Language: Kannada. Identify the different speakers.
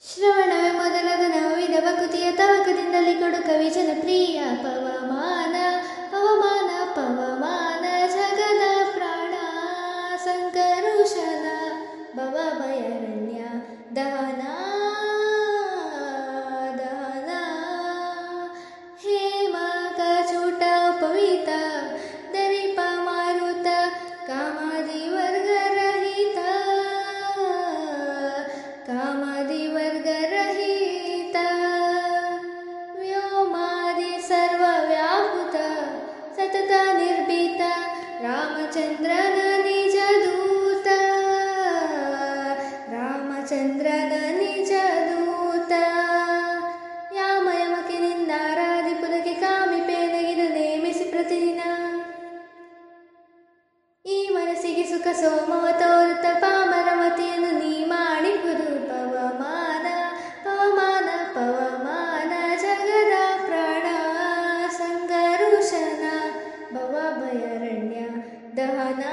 Speaker 1: ಶ್ರವಣವೇ ಮೊದಲಾದ ನವವಿಧ ಭಕುತಿಯ ತವಕದಿಂದಲೇ ಕೊಡು ಕವಿ ಜನಪ್ರಿಯ ಪವಮಾನ ಪವಮಾನ ಪವಮಾನ ಜಗದ ಪ್ರಾಣ ಸಂಕರುಷನ ಭವಭಯಾರಣ್ಯ ದಹನ ದಹನ ಹೇಮ ಕಚೂಟ ಪವಿತ ದರಿಪ ಮಾರುತ ಕಾಮಾದಿ ವರ್ಗರಹಿತ ಕಾಮಾದಿ ವರ್ಗರಹಿತ ವ್ಯೋಮಾದಿ ಸರ್ವವ್ಯಾಪುತ ಸತತ ನಿರ್ಭೀತ ರಾಮಚಂದ್ರನ ನಿಜ ದೂತ ರಾಮಚಂದ್ರನ ನಿಜ ದೂತ ಯಾಮಯಮಕ್ಕೆ ನಿಂದಾರಾಧಿಪುದಕ್ಕೆ ಕಾಮಿಪೇನಗಿನ ನೇಮಿಸಿ ಪ್ರತಿದಿನ ಈ ಮನಸ್ಸಿಗೆ ಸುಖ ಸೋಮವ ತೋರುತ್ತ ಪಾಮರಮತಿಯನ್ನು ನೀ ಮಾಡಿಪುದು ಪವಮಾನ ಪವಮಾನ ಪವಮಾನ ಜಗದ ಪ್ರಾಣ ಸಂಗರುಷನ ಭವಭಯಾರಣ್ಯ ದಹನ